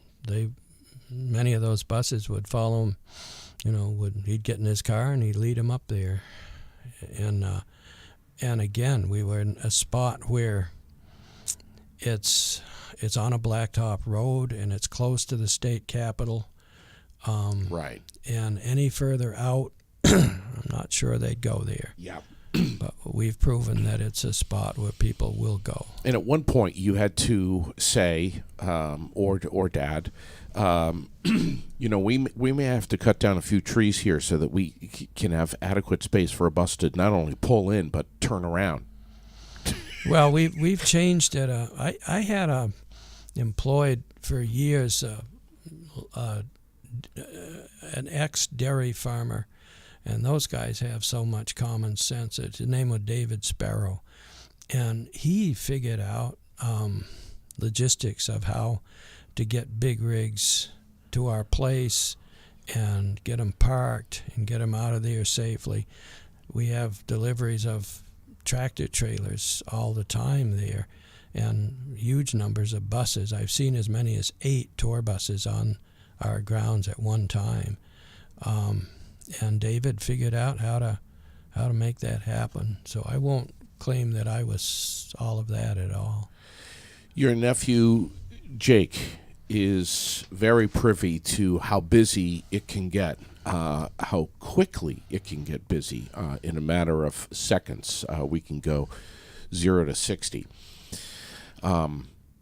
many of those buses would follow him. He'd get in his car and he'd lead him up there, and again, we were in a spot where it's on a blacktop road and it's close to the state capitol.
Right.
And any further out, I'm not sure they'd go there.
Yeah.
But we've proven that it's a spot where people will go. And
at one point, you had to say, or Dad, we may have to cut down a few trees here so that we can have adequate space for a bus to not only pull in but turn around.
Well, we've changed it. I had employed for years an ex-dairy farmer, And those guys have so much common sense. His name was David Sparrow. And he figured out logistics of how to get big rigs to our place and get them parked and get them out of there safely. We have deliveries of tractor trailers all the time there and huge numbers of buses. I've seen as many as 8 tour buses on our grounds at one time. And David figured out how to make that happen. So I won't claim that I was all of that at all.
Your nephew, Jake, is very privy to how busy it can get, how quickly it can get busy. In a matter of seconds, we can go 0 to 60.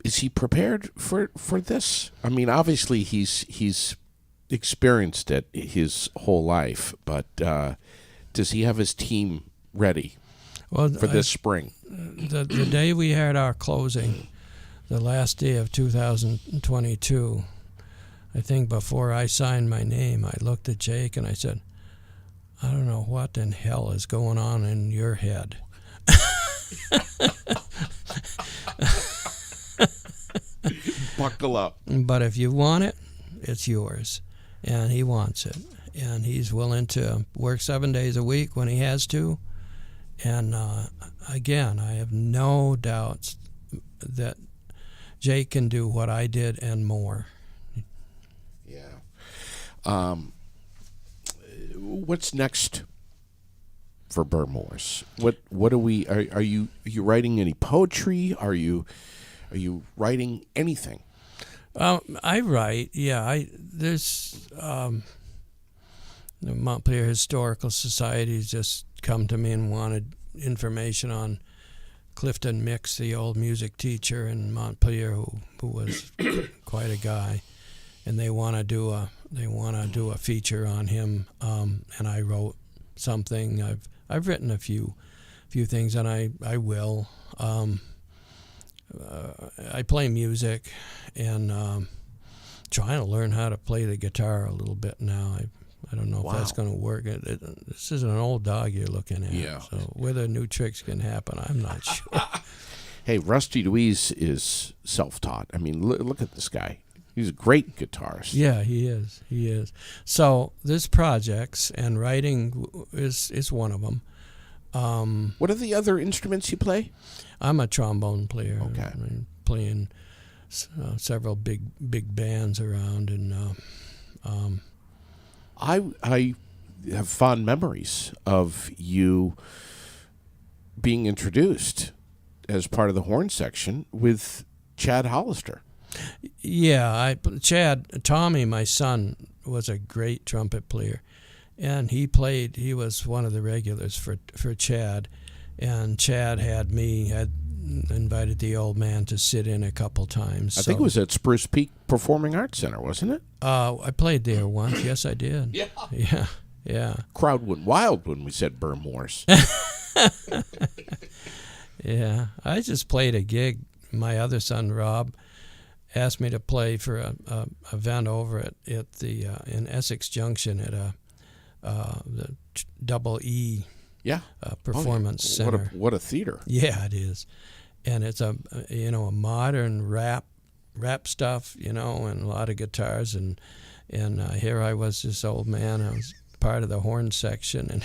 Is he prepared for this? I mean, obviously he's experienced it his whole life, but does he have his team ready for this spring?
The day we had our closing, the last day of 2022, I think before I signed my name, I looked at Jake and I said, I don't know what in hell is going on in your head.
Buckle up.
But if you want it, it's yours. And he wants it. And he's willing to work 7 days a week when he has to. And again, I have no doubts that Jake can do what I did and more.
Yeah. What's next for Burr Morse? What are we? Are you writing any poetry? Are you writing anything?
I write. Yeah. There's the Montpelier Historical Society has just come to me and wanted information on Clifton Mix, the old music teacher in Montpelier, who was quite a guy, and they want to do a feature on him. And I wrote something. I've written a few things, and I will. I play music, and trying to learn how to play the guitar a little bit now. I don't know if that's going to work. This is an old dog you're looking at.
Yeah.
So whether new tricks can happen, I'm not sure.
Hey, Rusty Louise is self-taught. I mean, look at this guy. He's a great guitarist.
Yeah, he is. He is. So there's projects, and writing is one of them.
What are the other instruments you play?
I'm a trombone player.
Okay.
I'm playing several big bands around, and
I have fond memories of you being introduced as part of the horn section with Chad Hollister.
Yeah, Tommy, my son, was a great trumpet player, and he was one of the regulars for Chad, and Chad had invited the old man to sit in a couple times.
I think it was at Spruce Peak Performing Arts Center, wasn't it?
I played there once. Yes, I did. Yeah.
Crowd went wild when we said Burr Morse.
Yeah, I just played a gig. My other son, Rob, asked me to play for a event over at the in Essex Junction at the Double E Performance Center.
What a theater!
Yeah, it is, and it's a modern rap stuff, and a lot of guitars, and here I was, this old man. I was part of the horn section, and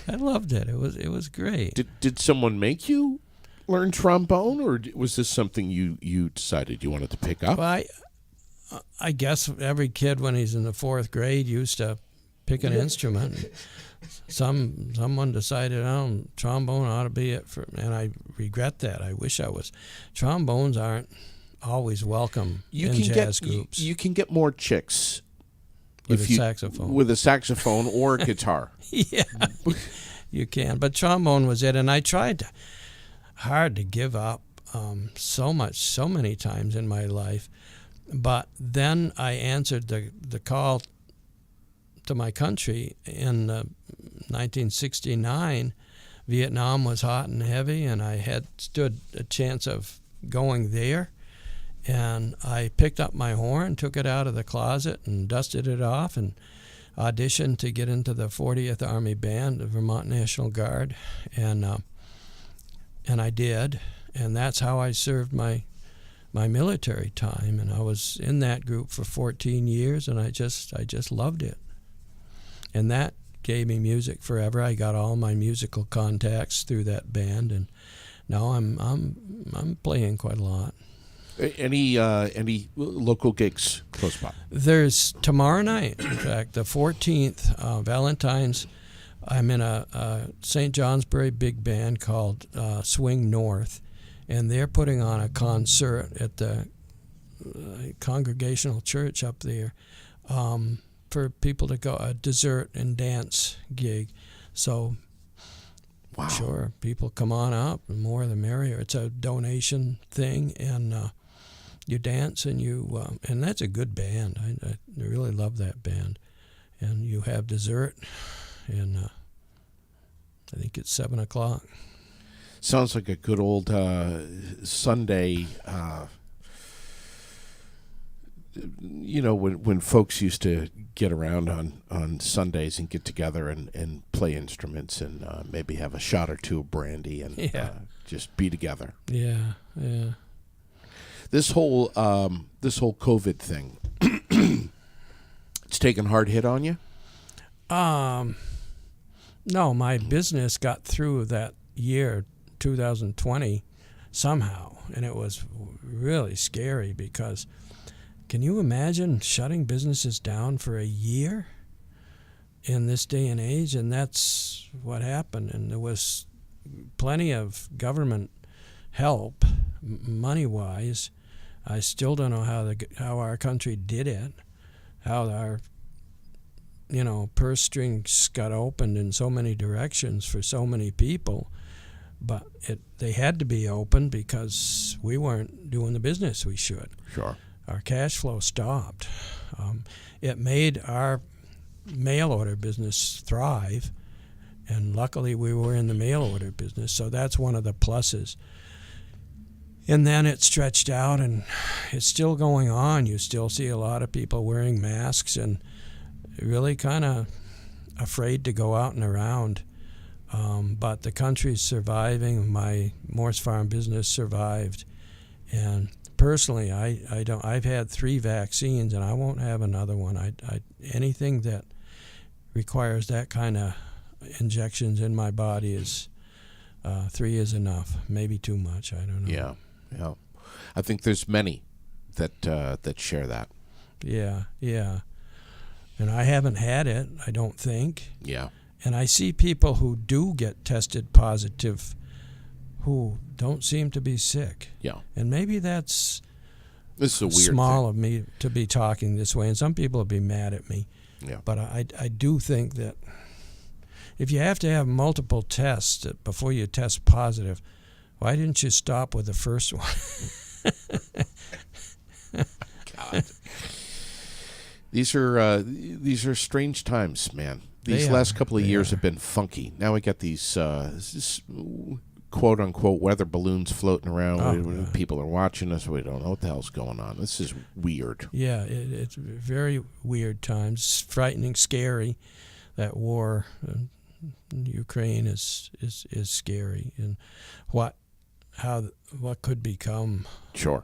I loved it. It was great.
Did someone make you learn trombone, or was this something you decided you wanted to pick up?
Well, I guess every kid when he's in the 4th grade used to pick an instrument. Someone decided, trombone ought to be it and I regret that. I wish I was. Trombones aren't always welcome in jazz groups.
You can get more chicks
with a saxophone.
With a saxophone or a guitar.
Yeah, you can. But trombone was it, and I tried hard to give up so many times in my life. But then I answered the call to my country in 1969. Vietnam was hot and heavy, and I had stood a chance of going there. And I picked up my horn, took it out of the closet, and dusted it off, and auditioned to get into the 40th Army Band, the Vermont National Guard, and I did, and that's how I served my military time. And I was in that group for 14 years, and I just loved it. And that gave me music forever. I got all my musical contacts through that band, and now I'm playing quite a lot.
Any local gigs close by?
There's tomorrow night, in fact, the 14th, Valentine's. I'm in a St. Johnsbury big band called Swing North, and they're putting on a concert at the Congregational Church up there for people to go, a dessert and dance gig. So,
wow.
Sure, people come on up, the more the merrier. It's a donation thing, and you dance, and and that's a good band. I really love that band. And you have dessert, and I think it's 7 o'clock.
Sounds like a good old Sunday. When folks used to get around on Sundays and get together and play instruments and maybe have a shot or two of brandy and just be together.
Yeah, yeah.
This whole COVID thing, it's taken a hard hit on you?
No, my business got through that year, 2020, somehow, and it was really scary because can you imagine shutting businesses down for a year in this day and age? And that's what happened, and there was plenty of government help, money-wise. I still don't know how our country did it, how our purse strings got opened in so many directions for so many people, but they had to be open because we weren't doing the business we should.
Sure.
Our cash flow stopped. It made our mail order business thrive, and luckily we were in the mail order business, so that's one of the pluses. And then it stretched out, and it's still going on. You still see a lot of people wearing masks and really kind of afraid to go out and around. But the country's surviving. My Morse Farm business survived. And personally, I've had 3 vaccines, and I won't have another one. Anything that requires that kind of injections in my body is 3 is enough, maybe too much. I don't know.
Yeah. I think there's many that share that.
Yeah. And I haven't had it, I don't think.
Yeah.
And I see people who do get tested positive who don't seem to be sick.
Yeah.
And maybe this
is a weird
small
thing
of me to be talking this way, and some people will be mad at me.
Yeah.
But I do think that if you have to have multiple tests before you test positive, why didn't you stop with the first one?
God. These are strange times, man. These last couple of years have been funky. Now we got these quote-unquote weather balloons floating around. People are watching us. We don't know what the hell's going on. This is weird.
Yeah, it's very weird times. Frightening, scary. That war in Ukraine is scary, and what could become.
Sure.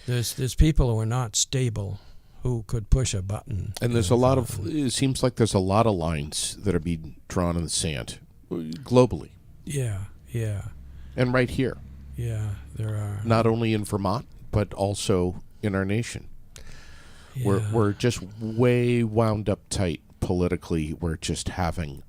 There's people who are not stable who could push a button.
And there's it seems like there's a lot of lines that are being drawn in the sand globally.
Yeah.
And right here.
Yeah, there are.
Not only in Vermont, but also in our nation. Yeah. We're just way wound up tight politically. We're just having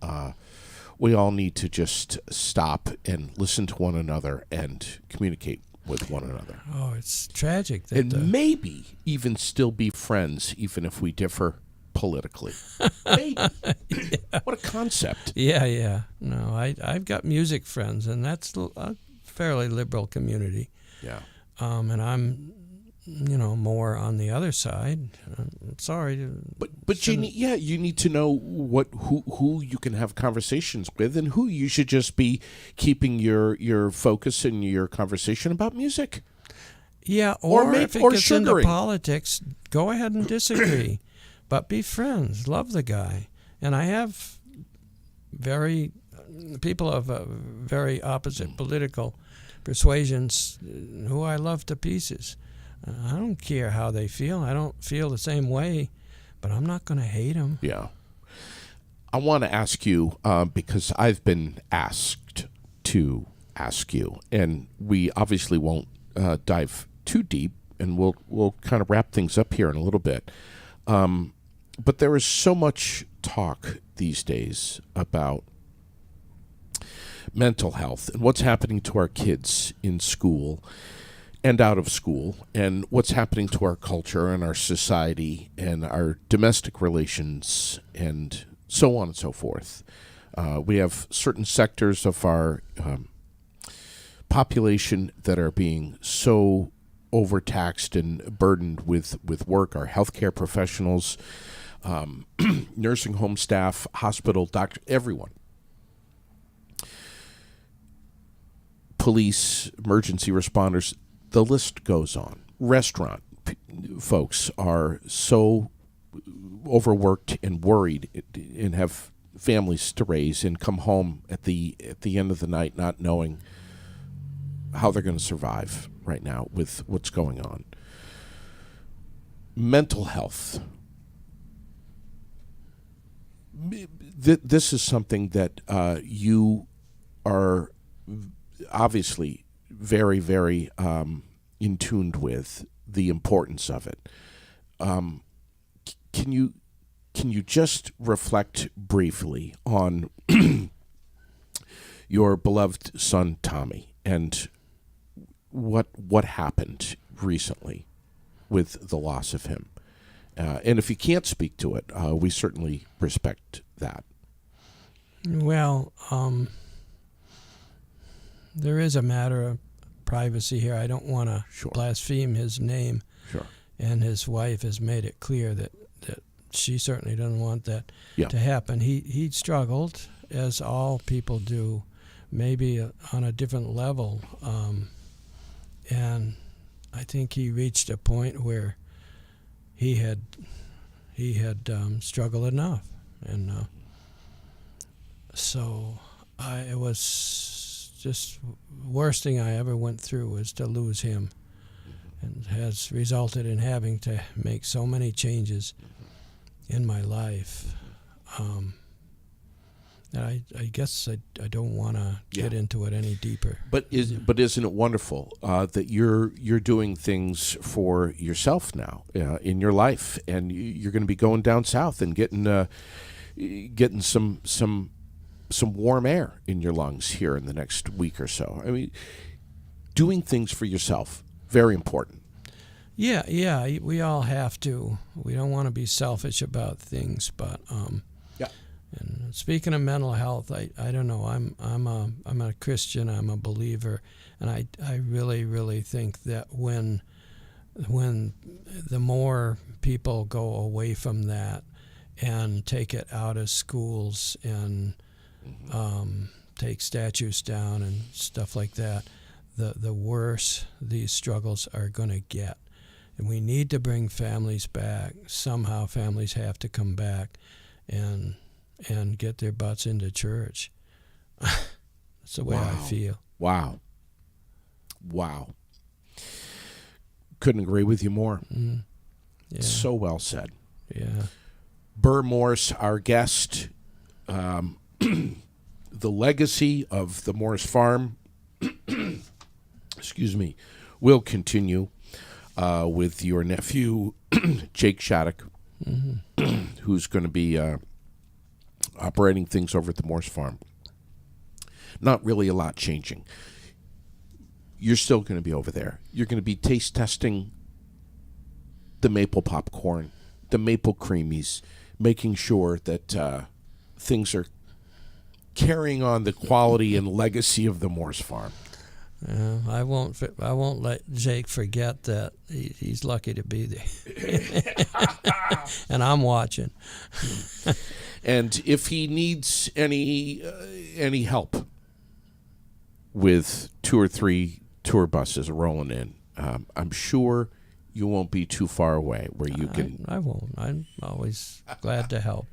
we all need to just stop and listen to one another and communicate with one another.
Oh, it's tragic.
And maybe even still be friends, even if we differ politically. Maybe. Yeah. What a concept.
Yeah. No, I've got music friends, and that's a fairly liberal community.
Yeah.
And I'm, more on the other side. I'm sorry.
But you need to know who you can have conversations with, and who you should just be keeping your focus and your conversation about music.
Yeah, or if it gets
sugaring.
into politics, go ahead and disagree. But be friends. Love the guy. And I have people of very opposite political persuasions who I love to pieces. I don't care how they feel. I don't feel the same way, but I'm not going to hate them.
Yeah. I want to ask you, because I've been asked to ask you, and we obviously won't dive too deep, and we'll kind of wrap things up here in a little bit. But there is so much talk these days about mental health and what's happening to our kids in school and out of school, and what's happening to our culture and our society and our domestic relations and so on and so forth. We have certain sectors of our population that are being so overtaxed and burdened with work. Our healthcare professionals, nursing home staff, hospital, doctor, everyone. Police, emergency responders, the list goes on. Restaurant folks are so overworked and worried and have families to raise and come home at the end of the night not knowing how they're going to survive right now with what's going on. Mental health. This is something that you are obviously very, very in tune with the importance of it. Can you just reflect briefly on your beloved son Tommy and what happened recently with the loss of him? And if you can't speak to it, we certainly respect that.
Well, there is a matter of privacy here. I don't want to blaspheme his name.
Sure.
And his wife has made it clear that she certainly doesn't want that to happen. He struggled, as all people do, maybe on a different level. And I think he reached a point where he had struggled enough. And so it was just worst thing I ever went through was to lose him, and has resulted in having to make so many changes in my life. I guess I don't want to get into it any deeper.
But isn't it wonderful that you're doing things for yourself now in your life, and you're going to be going down south and getting some warm air in your lungs here in the next week or so. I mean, doing things for yourself, very important.
Yeah, we all have to. We don't want to be selfish about things, but and speaking of mental health, I don't know. I'm a Christian. I'm a believer, and I really think that when the more people go away from that and take it out of schools and take statues down and stuff like that, the worse these struggles are going to get. And we need to bring families back. Somehow families have to come back and get their butts into church. That's the way I feel.
Wow. Couldn't agree with you more.
Yeah.
So well said.
Yeah.
Burr Morse, our guest. The legacy of the Morse farm, excuse me, will continue with your nephew, Jake Shattuck, who's going to be operating things over at the Morse farm. Not really a lot changing. You're still going to be over there. You're going to be taste testing the maple popcorn, the maple creamies, making sure that things are carrying on the quality and legacy of the Morse farm.
I won't let Jake forget that he's lucky to be there, and I'm watching.
And if he needs any help with 2 or 3 tour buses rolling in, I'm sure you won't be too far away where you can.
I won't. I'm always glad to help.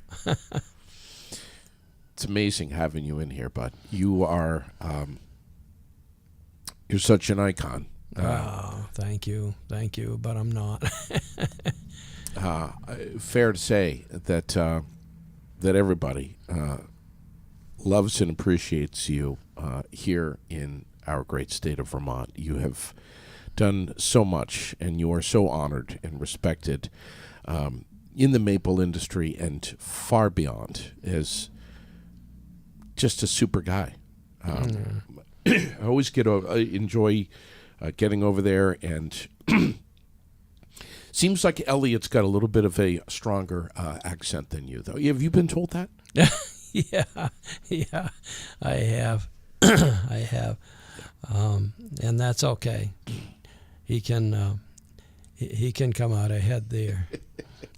It's amazing having you in here, bud. You are, you're such an icon.
Thank you, but I'm not.
Fair to say that that everybody loves and appreciates you here in our great state of Vermont. You have done so much, and you are so honored and respected in the maple industry and far beyond as just a super guy. I always enjoy getting over there, and seems like Elliot's got a little bit of a stronger accent than you, though. Have you been told that?
Yeah, I have. I have. And that's okay. He can come out ahead there,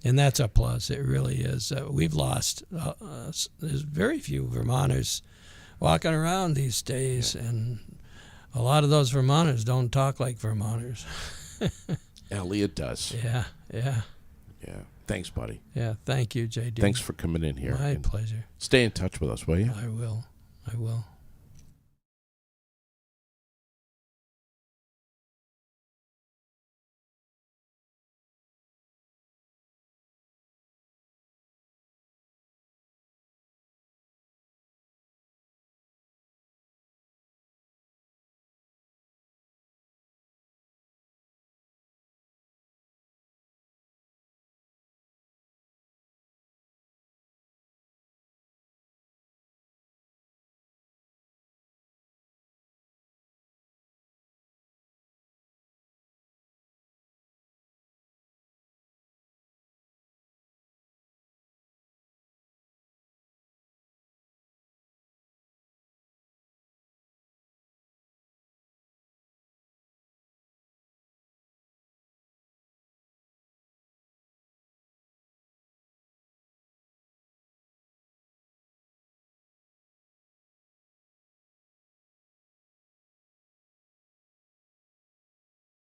and that's a plus. It really is. We've lost. There's very few Vermonters walking around these days, and a lot of those Vermonters don't talk like Vermonters.
Elliot does.
Yeah.
Thanks, buddy.
Yeah, thank you, JD.
Thanks for coming in here.
My pleasure.
Stay in touch with us, will you?
I will.